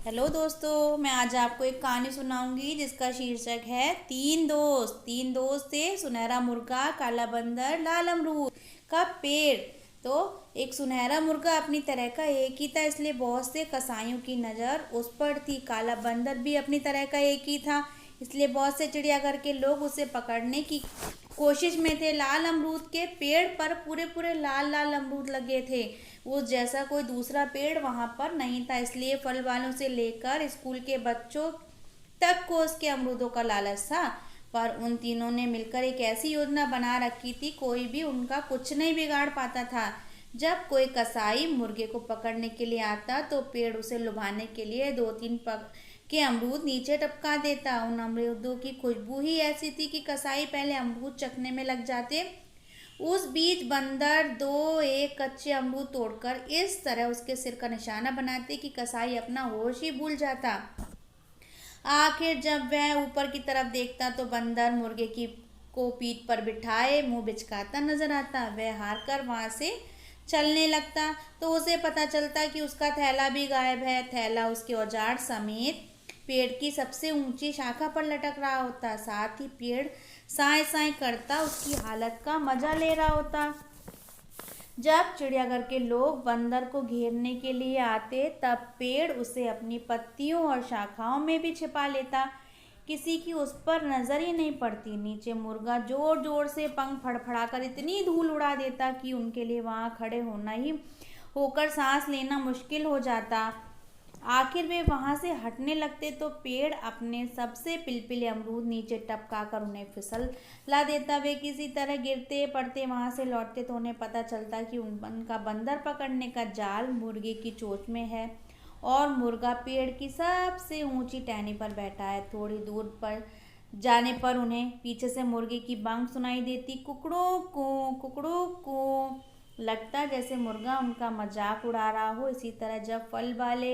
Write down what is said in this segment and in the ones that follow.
Hello दोस्तों, मैं आज आपको एक कहानी सुनाऊंगी जिसका शीर्षक है तीन दोस्त थे सुनहरा मुर्गा, काला बंदर, लाल अमरूद का पेड़। तो एक सुनहरा मुर्गा अपनी तरह का एक ही था, इसलिए बहुत से कसाईयों की नज़र उस पर थी। काला बंदर भी अपनी तरह का एक ही था, इसलिए बहुत से चिड़ियाघर के लोग उसे पकड़ने की कोशिश में थे। लाल अमरूद के पेड़ पर पूरे पूरे लाल लाल अमरूद लगे थे। उस जैसा कोई दूसरा पेड़ वहां पर नहीं था, इसलिए फल वालों से लेकर स्कूल के बच्चों तक को उसके अमरूदों का लालच था। पर उन तीनों ने मिलकर एक ऐसी योजना बना रखी थी, कोई भी उनका कुछ नहीं बिगाड़ पाता था। जब कोई कसाई मुर्गे को पकड़ने के लिए आता तो पेड़ उसे लुभाने के लिए दो तीन पग के अमरूद नीचे टपका देता। उन अमरूदों की खुशबू ही ऐसी थी कि कसाई पहले अमरूद चखने में लग जाते। उस बीच बंदर दो एक कच्चे अमरूद तोड़कर इस तरह उसके सिर का निशाना बनाते कि कसाई अपना होश ही भूल जाता। आखिर जब वह ऊपर की तरफ देखता तो बंदर मुर्गे की को पीठ पर बिठाए मुंह बिचकाता नजर आता। वह हार कर वहां से चलने लगता तो उसे पता चलता कि उसका थैला भी गायब है। थैला उसके औजार समेत पेड़ की सबसे ऊंची शाखा पर लटक रहा होता। साथ ही पेड़ साए साए करता उसकी हालत का मजा ले रहा होता। जब चिड़ियाघर के लोग बंदर को घेरने के लिए आते तब पेड़ उसे अपनी पत्तियों और शाखाओं में भी छिपा लेता। किसी की उस पर नजर ही नहीं पड़ती। नीचे मुर्गा जोर जोर से पंख फड़फड़ाकर इतनी धूल उड़ा देता कि उनके लिए वहां खड़े होना ही होकर सांस लेना मुश्किल हो जाता। आखिर वे वहां से हटने लगते तो पेड़ अपने सबसे पिलपिले अमरूद नीचे टपका कर उन्हें फिसल ला देता। वे किसी तरह गिरते पड़ते वहां से लौटते तो उन्हें पता चलता कि उनका बंदर पकड़ने का जाल मुर्गे की चोंच में है और मुर्गा पेड़ की सबसे ऊंची टहनी पर बैठा है। थोड़ी दूर पर जाने पर उन्हें पीछे से मुर्गे की बांग सुनाई देती, कुकड़ों को कुकड़ों को। लगता जैसे मुर्गा उनका मजाक उड़ा रहा हो। इसी तरह जब फल वाले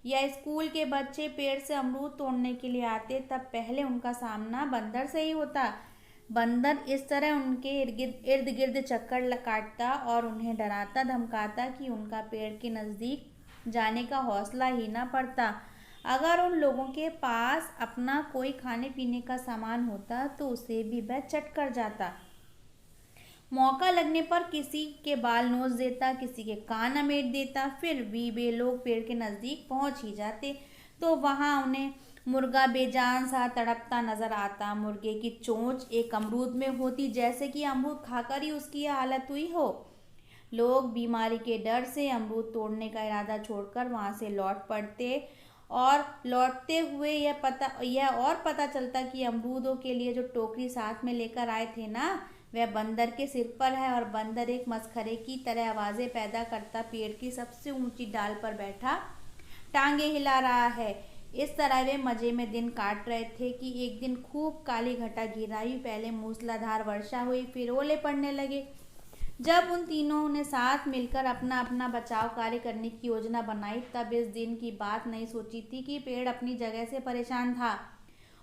या स्कूल के बच्चे पेड़ से अमरूद तोड़ने के लिए आते तब पहले उनका सामना बंदर से ही होता। बंदर इस तरह उनके इर्द गिर्द चक्कर काटता और उन्हें डराता धमकाता कि उनका पेड़ के नज़दीक जाने का हौसला ही ना पड़ता। अगर उन लोगों के पास अपना कोई खाने पीने का सामान होता तो उसे भी वह चट कर जाता। मौका लगने पर किसी के बाल नोच देता, किसी के कान अमेट देता। फिर भी वे लोग पेड़ के नज़दीक पहुंच ही जाते तो वहां उन्हें मुर्गा बेजान सा तड़पता नजर आता। मुर्गे की चोंच एक अमरूद में होती, जैसे कि अमरूद खाकर ही उसकी यह हालत हुई हो। लोग बीमारी के डर से अमरूद तोड़ने का इरादा छोड़कर वहां से लौट पड़ते और लौटते हुए यह और पता चलता कि अमरूदों के लिए जो टोकरी साथ में लेकर आए थे ना, वह बंदर के सिर पर है। और बंदर एक मस्खरे की तरह आवाजें पैदा करता पेड़ की सबसे ऊंची डाल पर बैठा टांगे हिला रहा है। इस तरह वे मजे में दिन काट रहे थे कि एक दिन खूब काली घटा घिर आई। पहले मूसलाधार वर्षा हुई, फिर ओले पड़ने लगे। जब उन तीनों ने साथ मिलकर अपना अपना बचाव कार्य करने की योजना बनाई तब इस दिन की बात नहीं सोची थी कि पेड़ अपनी जगह से परेशान था।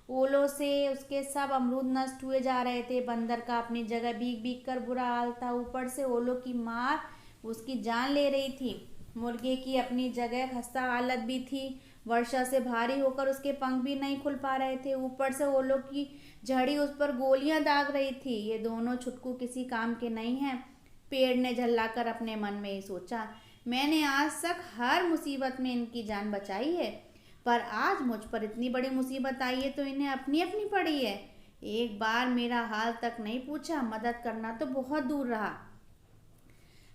ओलों से उसके सब अमरूद नष्ट हुए जा रहे थे। बंदर का अपनी जगह भीग भीग कर बुरा हाल था, ऊपर से ओलों की मार उसकी जान ले रही थी। मुर्गे की अपनी जगह खस्ता हालत भी थी, वर्षा से भारी होकर उसके पंख भी नहीं खुल पा रहे थे। ऊपर से ओलों की झड़ी उस पर गोलियां दाग रही थी। ये दोनों छुटकू किसी काम के नहीं हैं। पेड़ ने झल्लाकर अपने मन में ही सोचा, मैंने आज तक हर मुसीबत में इनकी जान बचाई है, पर आज मुझ पर इतनी बड़ी मुसीबत आई है तो इन्हें अपनी अपनी पड़ी है। एक बार मेरा हाल तक नहीं पूछा, मदद करना तो बहुत दूर रहा।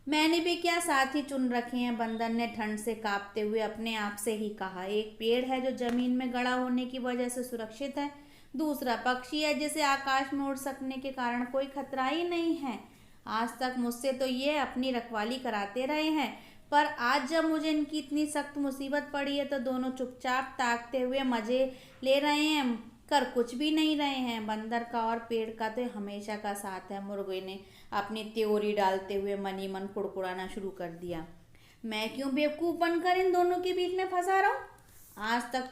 मैंने भी क्या साथी चुन रखे हैं, बंदर ने ठंड से कांपते हुए अपने आप से ही कहा। एक पेड़ है जो जमीन में गड़ा होने की वजह से सुरक्षित है, दूसरा पक्षी है जिसे आकाश में उड़ सकने के कारण कोई खतरा ही नहीं है। आज तक मुझसे तो ये अपनी रखवाली कराते रहे हैं, पर आज जब मुझे इनकी इतनी सख्त मुसीबत पड़ी है तो दोनों चुपचाप ताकते हुए मजे ले रहे हैं, कर कुछ भी नहीं रहे हैं। बंदर का और पेड़ का तो हमेशा का साथ है। मुर्गे ने अपनी त्योरी डालते हुए मन ही मन कुड़कुड़ाना शुरू कर दिया, मैं क्यों बेवकूफ़ बनकर इन दोनों के बीच में फंसा रहा हूँ। आज तक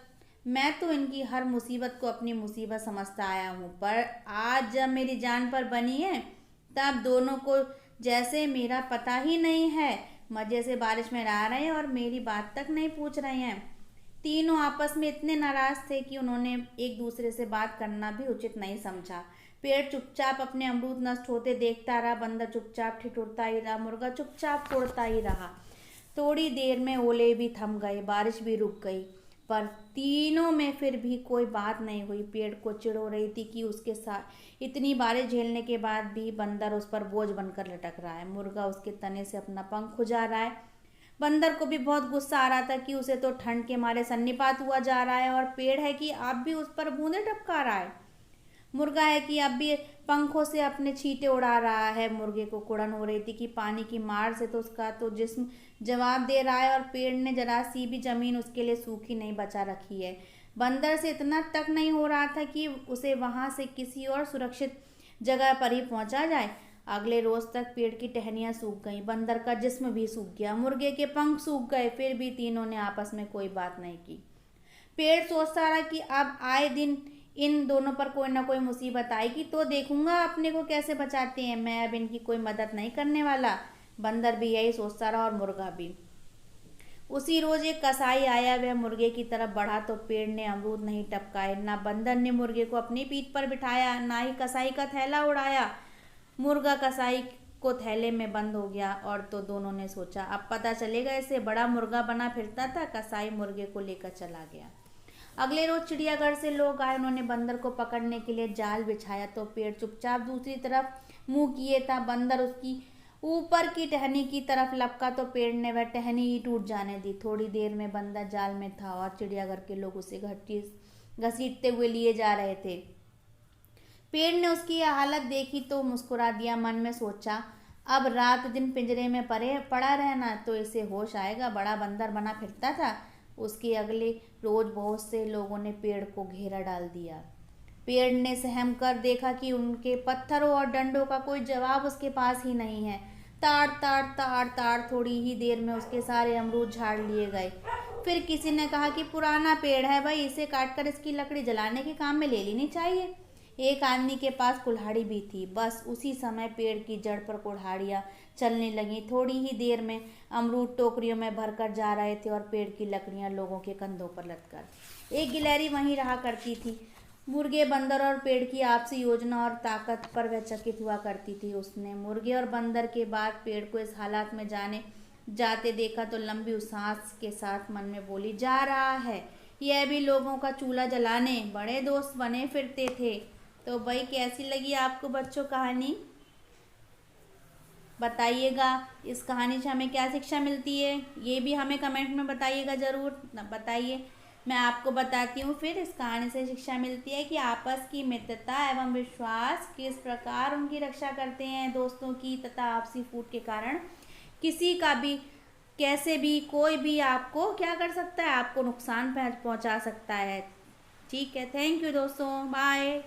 मैं तो इनकी हर मुसीबत को अपनी मुसीबत समझता आया हूँ, पर आज जब मेरी जान पर बनी है तब दोनों को जैसे मेरा पता ही नहीं है। मज़े से बारिश में रह रहे हैं और मेरी बात तक नहीं पूछ रहे हैं। तीनों आपस में इतने नाराज थे कि उन्होंने एक दूसरे से बात करना भी उचित नहीं समझा। पेड़ चुपचाप अपने अमरूद नष्ट होते देखता रहा, बंदर चुपचाप ठिठुरता ही रहा, मुर्गा चुपचाप तोड़ता ही रहा। थोड़ी देर में ओले भी थम गए, बारिश भी रुक गई, पर तीनों में फिर भी कोई बात नहीं हुई। पेड़ को चिढ़ हो रही थी कि उसके साथ इतनी बारिश झेलने के बाद भी बंदर उस पर बोझ बनकर लटक रहा है। मुर्गा उसके तने से अपना पंख खुजा रहा है। बंदर को भी बहुत गुस्सा आ रहा था कि उसे तो ठंड के मारे सन्निपात हुआ जा रहा है, और पेड़ है कि अब भी उस पर बूंदे टपका रहा है। मुर्गा है कि अब भी पंखों से अपने छींटे उड़ा रहा है। मुर्गे को कुड़न हो रही थी कि पानी की मार से तो उसका तो जिस्म जवाब दे रहा है, और पेड़ ने जरा सी भी जमीन उसके लिए सूखी नहीं बचा रखी है। बंदर से इतना तक नहीं हो रहा था कि उसे वहां से किसी और सुरक्षित जगह पर ही पहुंचा जाए। अगले रोज तक पेड़ की टहनियां सूख गईं, बंदर का जिस्म भी सूख गया, मुर्गे के पंख सूख गए, फिर भी तीनों ने आपस में कोई बात नहीं की। पेड़ सोचता रहा कि अब आए दिन इन दोनों पर कोई ना कोई मुसीबत आएगी तो देखूंगा अपने को कैसे बचाते हैं, मैं अब इनकी कोई मदद नहीं करने वाला। बंदर भी यही सोचता रहा और मुर्गा भी। उसी रोज एक कसाई आया, वह मुर्गे की तरफ बढ़ा तो पेड़ ने अमरूद नहीं टपकाए। ना बंदर ने मुर्गे को अपनी पीठ पर बिठाया, ना ही कसाई का थैला उड़ाया। मुर्गा कसाई को थैले में बंद हो गया, और तो दोनों ने सोचा अब पता चलेगा इसे। बड़ा मुर्गा बना फिरता था। कसाई मुर्गे को लेकर चला गया। अगले रोज चिड़ियाघर से लोग आए, उन्होंने बंदर को पकड़ने के लिए जाल बिछाया तो पेड़ चुपचाप दूसरी तरफ मुंह किए था। बंदर उसकी ऊपर की टहनी की तरफ लपका तो पेड़ ने वह टहनी ही टूट जाने दी। थोड़ी देर में बंदर जाल में था और चिड़ियाघर के लोग उसे घसीटते हुए लिए जा रहे थे। पेड़ ने उसकी यह हालत देखी तो मुस्कुरा दिया, मन में सोचा अब रात दिन पिंजरे में पड़ा रहना तो इसे होश आएगा, बड़ा बंदर बना फिरता था। उसके अगले रोज बहुत से लोगों ने पेड़ को घेरा डाल दिया। पेड़ ने सहम कर देखा कि उनके पत्थरों और डंडों का कोई जवाब उसके पास ही नहीं है। ताड़ ताड़ ताड़ ताड़, थोड़ी ही देर में उसके सारे अमरूद झाड़ लिए गए। फिर किसी ने कहा कि पुराना पेड़ है भाई, इसे काटकर इसकी लकड़ी जलाने के काम में ले लेनी चाहिए। एक आदमी के पास कुल्हाड़ी भी थी। बस उसी समय पेड़ की जड़ पर कुल्हाड़ियाँ चलने लगी। थोड़ी ही देर में अमरूद टोकरियों में भरकर जा रहे थे और पेड़ की लकड़ियाँ लोगों के कंधों पर लटकर। एक गिलहरी वहीं रहा करती थी। मुर्गे, बंदर और पेड़ की आपसी योजना और ताकत पर वह चकित हुआ करती थी। उसने मुर्गे और बंदर के बाद पेड़ को इस हालात में जाते देखा तो लंबी सांस के साथ मन में बोली, जा रहा है यह भी लोगों का चूल्हा जलाने। बड़े दोस्त बने फिरते थे। तो भाई कैसी लगी आपको बच्चों कहानी, बताइएगा। इस कहानी से हमें क्या शिक्षा मिलती है ये भी हमें कमेंट में बताइएगा, ज़रूर बताइए। मैं आपको बताती हूँ फिर इस कहानी से शिक्षा मिलती है कि आपस की मित्रता एवं विश्वास किस प्रकार उनकी रक्षा करते हैं दोस्तों की, तथा आपसी फूट के कारण किसी का भी कैसे भी कोई भी आपको क्या कर सकता है, आपको नुकसान पहुंचा सकता है। ठीक है, थैंक यू दोस्तों, बाय।